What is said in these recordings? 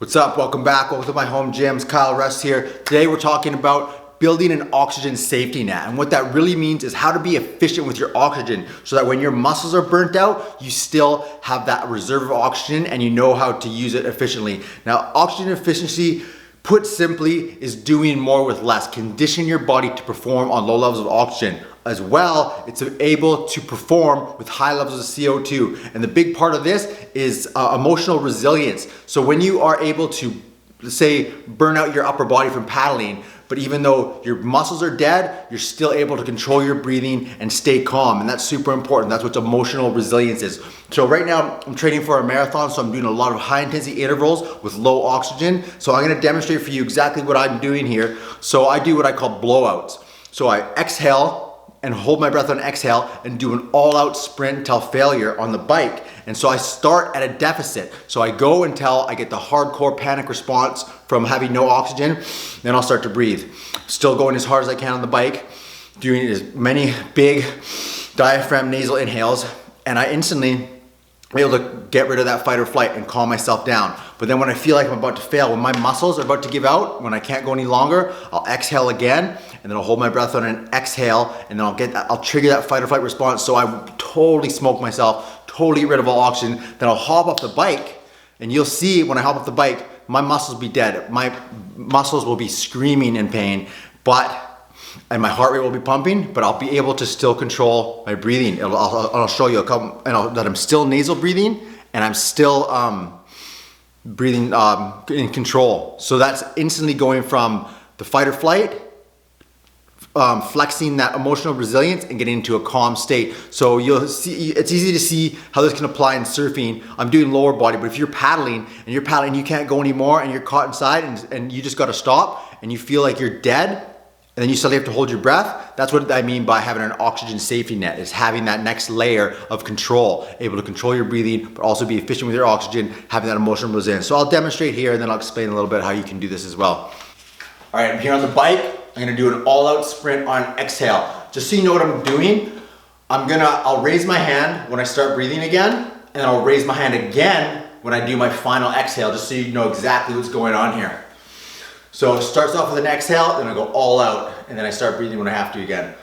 What's up? Welcome back. Welcome to my home gyms. Kyle Rust here. Today we're talking about building an oxygen safety net. And what that really means is how to be efficient with your oxygen so that when your muscles are burnt out, you still have that reserve of oxygen and you know how to use it efficiently. Now, oxygen efficiency, put simply, is doing more with less. Condition your body to perform on low levels of oxygen. As well, it's able to perform with high levels of CO2. And the big part of this is emotional resilience. So when you are able to, let's say, burn out your upper body from paddling, but even though your muscles are dead, you're still able to control your breathing and stay calm. And that's super important. That's what emotional resilience is. So right now I'm training for a marathon, so I'm doing a lot of high intensity intervals with low oxygen. So I'm gonna demonstrate for you exactly what I'm doing here. So I do what I call blowouts. So I exhale and hold my breath on exhale and do an all-out sprint till failure on the bike. And so I start at a deficit. So I go until I get the hardcore panic response from having no oxygen, then I'll start to breathe. Still going as hard as I can on the bike, doing as many big diaphragm nasal inhales, and I instantly am able to get rid of that fight or flight and calm myself down. But then when I feel like I'm about to fail, when my muscles are about to give out, when I can't go any longer, I'll exhale again, and then I'll hold my breath on an exhale, and then I'll trigger that fight or flight response, so I totally smoke myself, totally get rid of all oxygen. Then I'll hop off the bike, and you'll see when I hop off the bike, my muscles will be dead. My muscles will be screaming in pain, and my heart rate will be pumping, but I'll be able to still control my breathing. I'll show you that I'm still nasal breathing, and I'm still breathing in control. So that's instantly going from the fight or flight, flexing that emotional resilience and getting into a calm state. So you'll see, it's easy to see how this can apply in surfing. I'm doing lower body, but if you're paddling and you can't go anymore and you're caught inside and you just gotta stop and you feel like you're dead, and then you suddenly have to hold your breath. That's what I mean by having an oxygen safety net, is having that next layer of control, able to control your breathing, but also be efficient with your oxygen, having that emotional resilience. So I'll demonstrate here and then I'll explain a little bit how you can do this as well. All right, I'm here on the bike. I'm gonna do an all-out sprint on exhale. Just so you know what I'm doing, I'll raise my hand when I start breathing again, and then I'll raise my hand again when I do my final exhale, just so you know exactly what's going on here. So it starts off with an exhale, then I go all out, and then I start breathing when I have to again.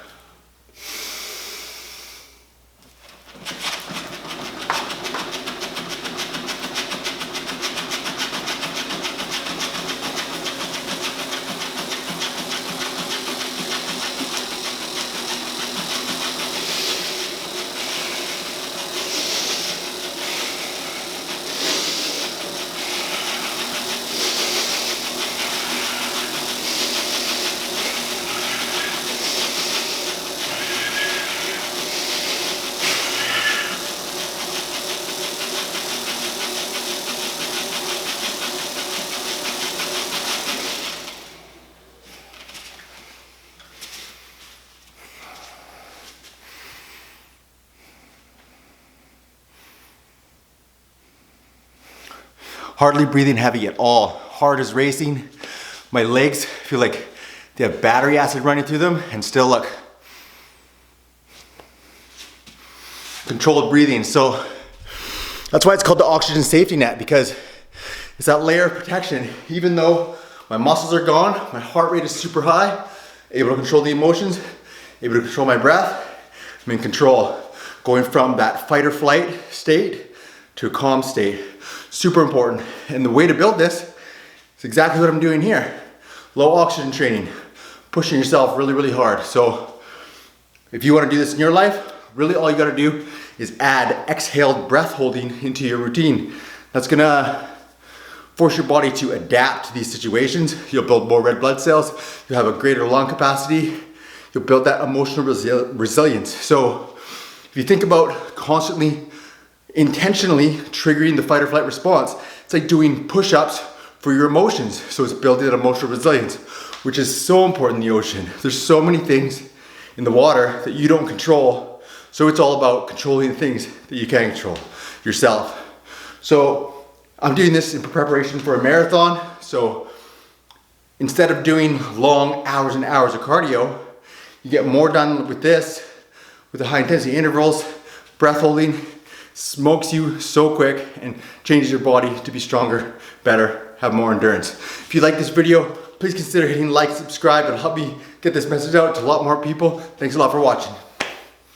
Hardly breathing heavy at all. Heart is racing. My legs feel like they have battery acid running through them, and still look. Controlled breathing. So that's why it's called the oxygen safety net, because it's that layer of protection. Even though my muscles are gone, my heart rate is super high, able to control the emotions, able to control my breath, I'm in control. Going from that fight or flight state to a calm state. Super important. And the way to build this is exactly what I'm doing here. Low oxygen training, pushing yourself really, really hard. So if you want to do this in your life, really all you got to do is add exhaled breath holding into your routine. That's gonna force your body to adapt to these situations. You'll build more red blood cells, you'll have a greater lung capacity, you'll build that emotional resilience. So if you think about constantly intentionally triggering the fight or flight response, it's like doing push-ups for your emotions. So it's building that emotional resilience, which is so important in the ocean. There's so many things in the water that you don't control. So it's all about controlling the things that you can control yourself. So I'm doing this in preparation for a marathon. So instead of doing long hours and hours of cardio, you get more done with this, with the high intensity intervals, breath holding, smokes you so quick and changes your body to be stronger, better, have more endurance. If you like this video, please consider hitting like, subscribe. It'll help me get this message out to a lot more people. Thanks a lot for watching.